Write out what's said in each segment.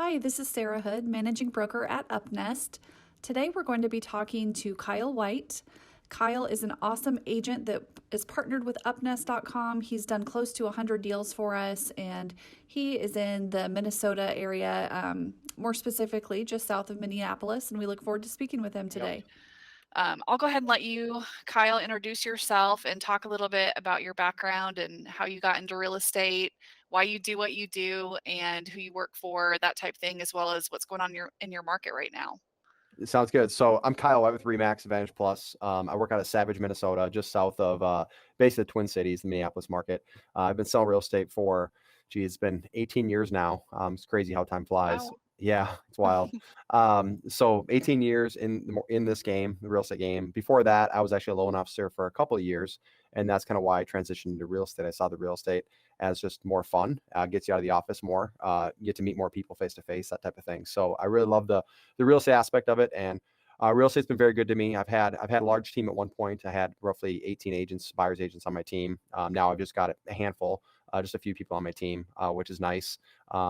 Hi, this is Sarah Hood, Managing Broker at UpNest. Today we're going to be talking to Kyle White. Kyle is an awesome agent that is partnered with UpNest.com. He's done close to 100 deals for us, and he is in the Minnesota area, more specifically just south of Minneapolis, and we look forward to speaking with him Yep. today. I'll go ahead and let you, Kyle, introduce yourself and talk a little bit about your background and how you got into real estate, why you do what you do, and who you work for, that type of thing, as well as what's going on in your market right now. Sounds good. So I'm Kyle White with Remax Advantage Plus. I work out of Savage, Minnesota, just south of basically the Twin Cities, the Minneapolis market. I've been selling real estate for, it's been 18 years now. It's crazy how time flies. Wow. Yeah, it's wild. So 18 years in this game, the real estate game. Before that, I was actually a loan officer for a couple of years, and that's kind of why I transitioned into real estate. I saw the real estate as just more fun, gets you out of the office more, you get to meet more people face to face, that type of thing. So I really love the real estate aspect of it, and real estate's been very good to me. I've had a large team at one point. I had roughly 18 agents, buyers agents on my team. Now I've just got a handful, just a few people on my team, which is nice.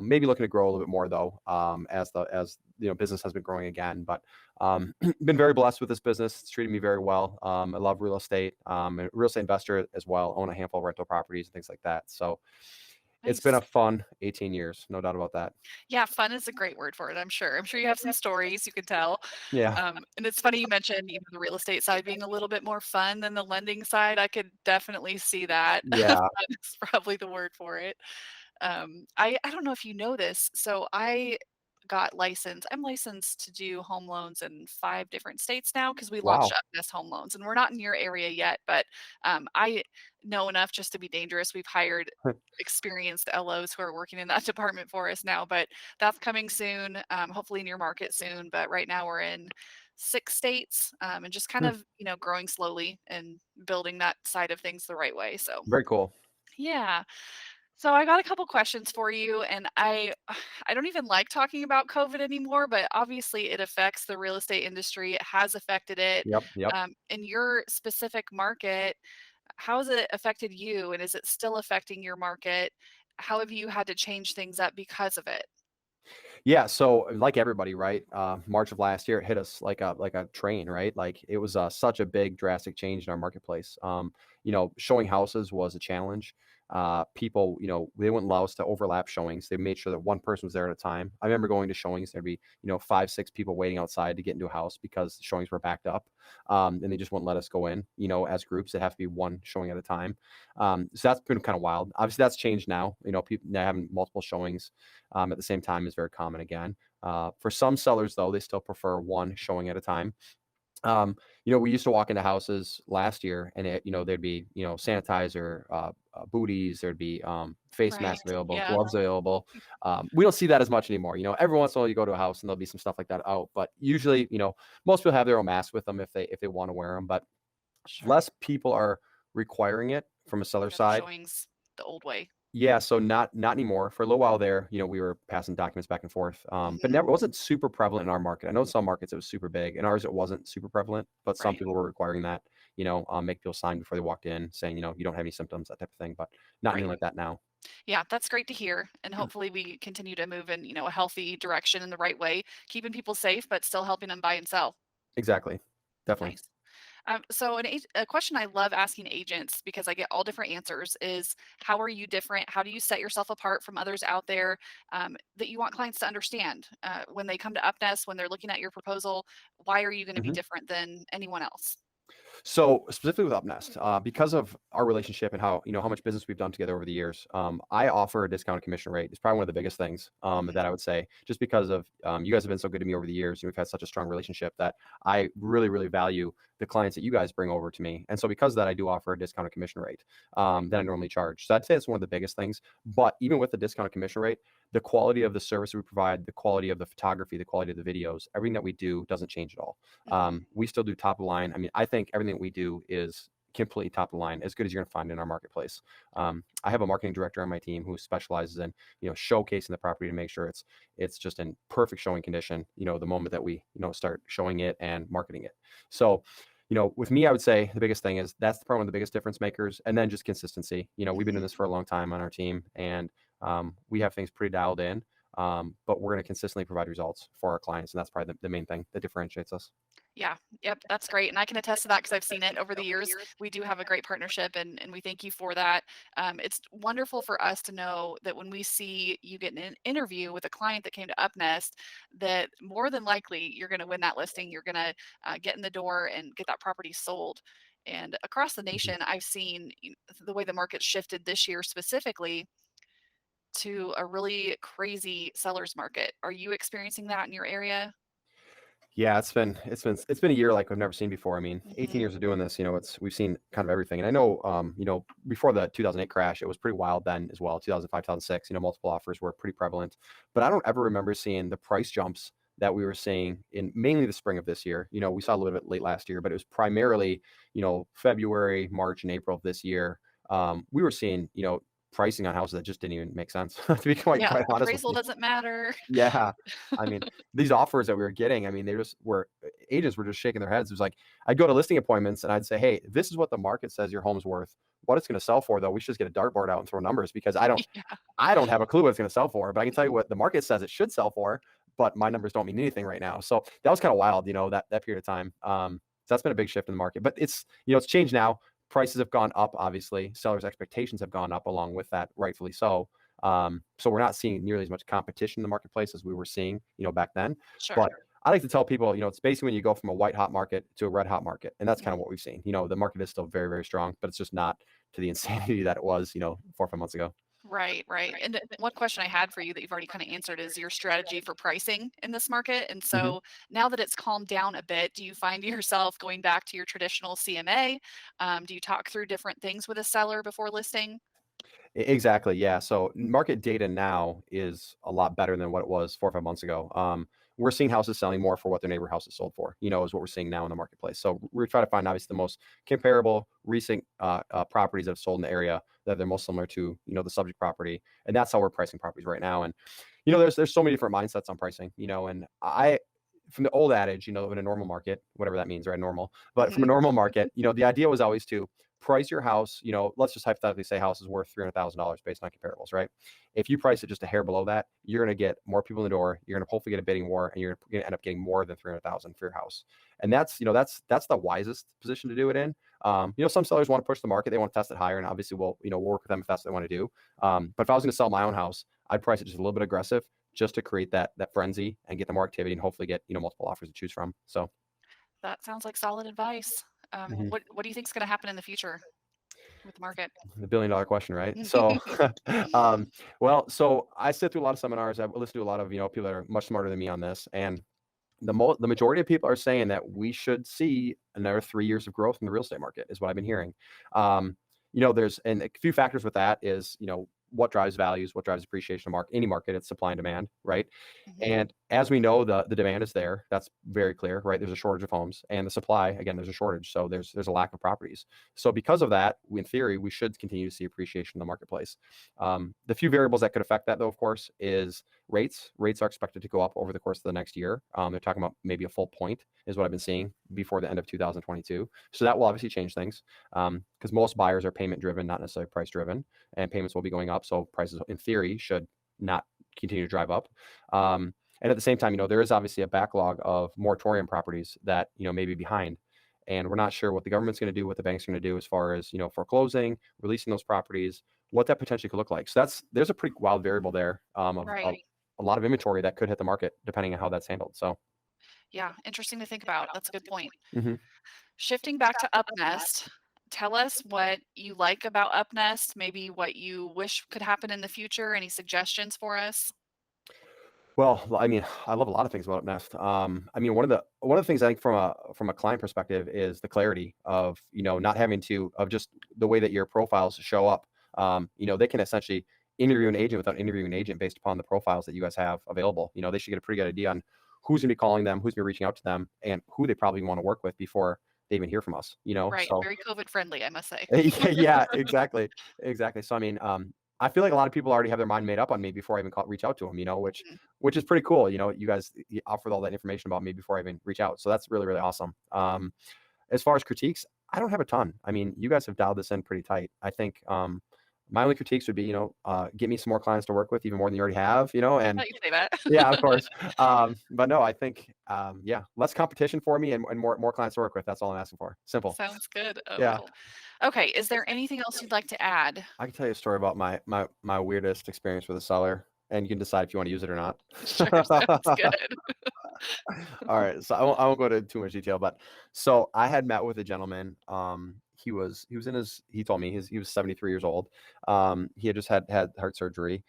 Maybe looking to grow a little bit more though, as business has been growing again. But been very blessed with this business. It's treated me very well. I love real estate. A real estate investor as well. Own a handful of rental properties and things like that. So it's been Nice. a fun 18 years, no doubt about that. Yeah, fun is a great word for it, I'm sure. I'm sure you have some stories you can tell. Yeah, And it's funny you mentioned, the real estate side being a little bit more fun than the lending side. I could definitely see that. Fun yeah. is probably the word for it. I don't know if you know this, so I got licensed. I'm licensed to do home loans in 5 different states now because we launched Wow. UpNest Home Loans, and we're not in your area yet, but, I know enough just to be dangerous. We've hired experienced LOs who are working in that department for us now, but that's coming soon, hopefully in your market soon, but right now we're in 6 states, and just kind of, growing slowly and building that side of things the right way, so Very cool. yeah. So I got a couple questions for you, and I don't even like talking about COVID anymore, but obviously it affects the real estate industry. It has affected it. Yep, yep. In your specific market, how has it affected you, and is it still affecting your market? How have you had to change things up because of it? Yeah, so like everybody, right? March of last year, it hit us like a train, right? Like it was such a big drastic change in our marketplace. Showing houses was a challenge. People, they wouldn't allow us to overlap showings. They made sure that one person was there at a time. I remember going to showings, there'd be, 5, 6 people waiting outside to get into a house because the showings were backed up. And they just wouldn't let us go in, as groups. It have to be one showing at a time. So that's been kind of wild. Obviously, that's changed now. People now having multiple showings at the same time is very common again. For some sellers, though, they still prefer one showing at a time. We used to walk into houses last year and there'd be, sanitizer, booties, there'd be face Right. masks available, Yeah. gloves available. We don't see that as much anymore. Every once in a while you go to a house and there'll be some stuff like that out. But usually, most people have their own masks with them if they want to wear them. But Sure. less people are requiring it from a seller Yeah, the side. showings the old way. Yeah, so not anymore. For a little while there, we were passing documents back and forth, but Mhm. never it wasn't super prevalent in our market. I know in some markets it was super big. In ours, it wasn't super prevalent, but some Right. people were requiring that, make people sign before they walked in, saying, you don't have any symptoms, that type of thing. But not anything Right. like that now. Yeah, that's great to hear, and hopefully we continue to move in, a healthy direction in the right way, keeping people safe, but still helping them buy and sell. Exactly, definitely. Nice. A question I love asking agents because I get all different answers is how are you different? How do you set yourself apart from others out there that you want clients to understand when they come to UpNest, when they're looking at your proposal? Why are you going to be Mhm. different than anyone else? So specifically with UpNest, because of our relationship and how much business we've done together over the years, I offer a discounted commission rate. It's probably one of the biggest things that Hmm. I would say, just because of you guys have been so good to me over the years. We've had such a strong relationship that I really, really value the clients that you guys bring over to me. And so because of that, I do offer a discounted commission rate that I normally charge. So I'd say it's one of the biggest things. But even with the discounted commission rate, the quality of the service we provide, the quality of the photography, the quality of the videos, everything that we do doesn't change at all. Hmm. We still do top of the line. I mean, I think everything that we do is completely top of the line, as good as you're going to find in our marketplace. I have a marketing director on my team who specializes in, showcasing the property to make sure it's just in perfect showing condition. The moment that we, start showing it and marketing it. So, with me, I would say the biggest thing is that's probably one of the biggest difference makers, and then just consistency. We've been in Hmm. this for a long time on our team, and we have things pretty dialed in. but we're going to consistently provide results for our clients. And that's probably the main thing that differentiates us. Yeah, yep, that's great. And I can attest to that because I've seen it over the years. We do have a great partnership and we thank you for that. It's wonderful for us to know that when we see you get an interview with a client that came to UpNest, that more than likely you're going to win that listing. You're going to get in the door and get that property sold. And across the Mhm. nation, I've seen the way the market shifted this year specifically to a really crazy seller's market. Are you experiencing that in your area? Yeah, it's been a year like I've never seen before. I mean, 18 Hmm. years of doing this, we've seen kind of everything. And I know, before the 2008 crash, it was pretty wild then as well. 2005, 2006, multiple offers were pretty prevalent. But I don't ever remember seeing the price jumps that we were seeing in mainly the spring of this year. We saw a little bit late last year, but it was primarily, February, March, and April of this year. We were seeing, pricing on houses that just didn't even make sense, to be quite Yeah, quite honest with appraisal you. doesn't matter. Yeah. I mean, these offers that we were getting, I mean, they just were agents were just shaking their heads. It was like I'd go to listing appointments and I'd say, "Hey, this is what the market says your home's worth. What it's going to sell for, though, we should just get a dartboard out and throw numbers because Yeah. I don't have a clue what it's going to sell for, but I can tell you what the market says it should sell for, but my numbers don't mean anything right now." So that was kind of wild, that period of time. So that's been a big shift in the market, but it's changed now. Prices have gone up, obviously. Sellers' expectations have gone up along with that, rightfully so. So we're not seeing nearly as much competition in the marketplace as we were seeing, back then. Sure. But I like to tell people, it's basically when you go from a white hot market to a red hot market, and that's kind of Mhm. what we've seen. The market is still very, very strong, but it's just not to the insanity that it was, 4 or 5 months ago. Right, right. And one question I had for you that you've already kind of answered is your strategy for pricing in this market. And Mhm. so now that it's calmed down a bit, do you find yourself going back to your traditional CMA? Do you talk through different things with a seller before listing? Exactly. Yeah. So market data now is a lot better than what it was 4 or 5 months ago. We're seeing houses selling more for what their neighbor houses sold for, is what we're seeing now in the marketplace. So we're trying to find obviously the most comparable recent properties that have sold in the area that they're most similar to, the subject property. And that's how we're pricing properties right now. And, there's so many different mindsets on pricing, and from the old adage, in a normal market, whatever that means, right? Normal, but from a Hmm. normal market, the idea was always to price your house. Let's just hypothetically say house is worth $300,000 based on comparables, right? If you price it just a hair below that, you're going to get more people in the door. You're going to hopefully get a bidding war, and you're going to end up getting more than 300,000 for your house. And that's the wisest position to do it in. Some sellers want to push the market; they want to test it higher, and obviously we'll work with them if that's what they want to do. But if I was going to sell my own house, I'd price it just a little bit aggressive, just to create that frenzy and get the more activity and hopefully get multiple offers to choose from. So. That sounds like solid advice. Mhm. What do you think is going to happen in the future with the market? The $1 billion question, right? So, so I sit through a lot of seminars. I listen to a lot of people that are much smarter than me on this, and the majority of people are saying that we should see another 3 years of growth in the real estate market, is what I've been hearing. There's and a few factors with that is what drives values, what drives appreciation of any market. It's supply and demand, right? Hmm. And as we know, the demand is there. That's very clear, right? There's a shortage of homes, and the supply, again, there's a shortage. So there's a lack of properties. So because of that, in theory, we should continue to see appreciation in the marketplace. The few variables that could affect that, though, of course, is rates. Rates are expected to go up over the course of the next year. They're talking about maybe a full point, is what I've been seeing before the end of 2022. So that will obviously change things, because most buyers are payment driven, not necessarily price driven, and payments will be going up. So prices, in theory, should not continue to drive up. And at the same time, there is obviously a backlog of moratorium properties that may be behind, and we're not sure what the government's going to do, what the banks are going to do as far as foreclosing, releasing those properties, what that potentially could look like. So there's a pretty wild variable there, of Right. a lot of inventory that could hit the market depending on how that's handled. So. Yeah. Interesting to think about. That's a good point. Mhm. Shifting back to UpNest, tell us what you like about UpNest, maybe what you wish could happen in the future. Any suggestions for us? Well, I mean, I love a lot of things about UpNest. I mean, one of the things I think from a client perspective is the clarity of not having to of just the way that your profiles show up. They can essentially interview an agent without interviewing an agent based upon the profiles that you guys have available. They should get a pretty good idea on who's going to be calling them, who's going to be reaching out to them, and who they probably want to work with before they even hear from us. Right. So. Very COVID friendly, I must say. Yeah, exactly, exactly. So I mean, I feel like a lot of people already have their mind made up on me before I even reach out to them. Which Mhm. which is pretty cool. You guys offered all that information about me before I even reach out, so that's really, really awesome. As far as critiques, I don't have a ton. I mean, you guys have dialed this in pretty tight. I think My only critiques would be, get me some more clients to work with, even more than you already have, I and thought you'd say that. yeah, of course. But no, I think, yeah, less competition for me and more clients to work with. That's all I'm asking for. Simple. Sounds good. Yeah. Okay, is there anything else you'd like to add? I can tell you a story about my weirdest experience with a seller, and you can decide if you want to use it or not. Sure, sounds good. All right, so I won't go into too much detail, but so I had met with a gentleman. He was in his. He told me he was 73 years old. He had just had heart surgery,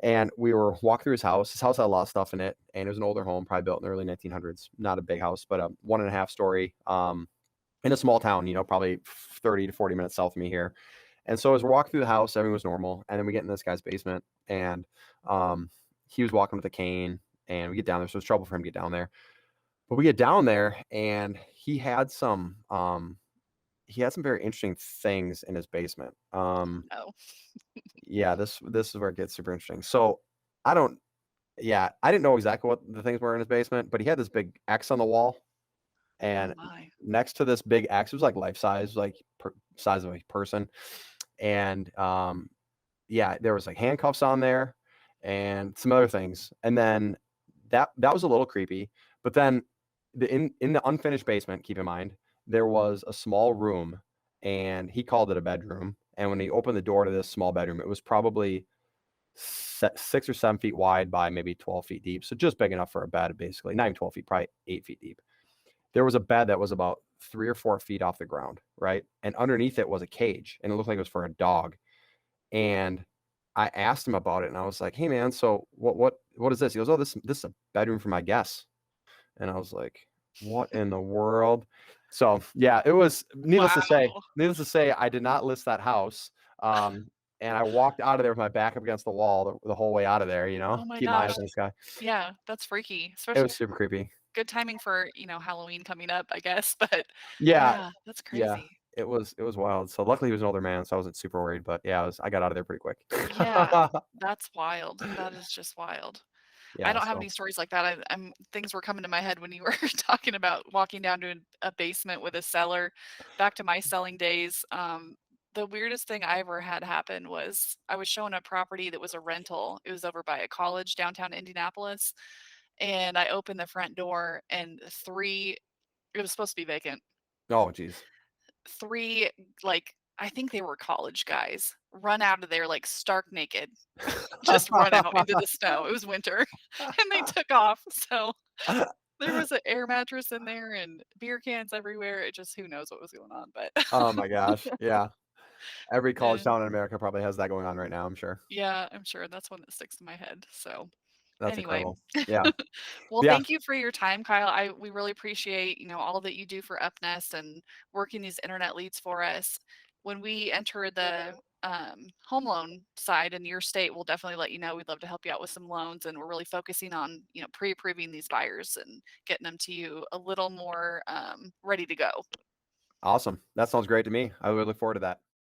and we were walking through his house. His house had a lot of stuff in it, and it was an older home, probably built in the early 1900s. Not a big house, but a 1.5 story. In a small town, probably 30 to 40 minutes south of me here. And so as we're walking through the house, everything was normal. And then we get in this guy's basement, and he was walking with a cane, and we get down there. So it's trouble for him to get down there. But we get down there, and he had some very interesting things in his basement. No. Yeah, this is where it gets super interesting. So I don't, yeah, I didn't know exactly what the things were in his basement, but he had this big X on the wall, Oh and my. next to this big X, it was like life size, like size of a person, and yeah, there was like handcuffs on there and some other things, and then that was a little creepy. But then in the unfinished basement, keep in mind, there was a small room, and he called it a bedroom. And when he opened the door to this small bedroom, it was probably 6 or 7 feet wide by maybe 12 feet deep. So just big enough for a bed, basically. Not even 12 feet, probably 8 feet deep. There was a bed that was about 3 or 4 feet off the ground, right? And underneath it was a cage, and it looked like it was for a dog. And I asked him about it, and I was like, "Hey, man, so what is this?" He goes, "Oh, this is a bedroom for my guests." And I was like, "What in the world?" So yeah, it was needless to say. Wow. Needless to say, I did not list that house. And I walked out of there with my back up against the wall the whole way out of there. Oh my Keep my eyes gosh. on this guy. Yeah, that's freaky. It Especially was super creepy. good timing for, Halloween coming up, I guess, but Yeah, yeah, that's yeah, crazy. it was wild. So luckily he was an older man, so I wasn't super worried. But yeah, I got out of there pretty quick. Yeah, that's wild. That is just wild. I Yeah, don't have so any stories like that. Things were coming to my head when you were talking about walking down to a basement with a seller. Back to my selling days, the weirdest thing I ever had happen was I was showing a property that was a rental. It was over by a college downtown Indianapolis, and I opened the front door and three it was supposed to be vacant. oh, geez. Three, like, I think they were college guys, run out of there, like, stark naked, just run out into the snow. It was winter, and they took off, so there was an air mattress in there and beer cans everywhere. It just who knows what was going on, but Oh my gosh, yeah. Every college and town in America probably has that going on right now, I'm sure. yeah, I'm sure that's one that sticks in my head, so That's anyway. incredible. Yeah. Well, Yeah, thank you for your time, Kyle. We really appreciate, all that you do for UpNest and working these internet leads for us. When we enter the home loan side in your state, we'll definitely let you know. We'd love to help you out with some loans, and we're really focusing on, pre-approving these buyers and getting them to you a little more ready to go. awesome. That sounds great to me. I would look forward to that.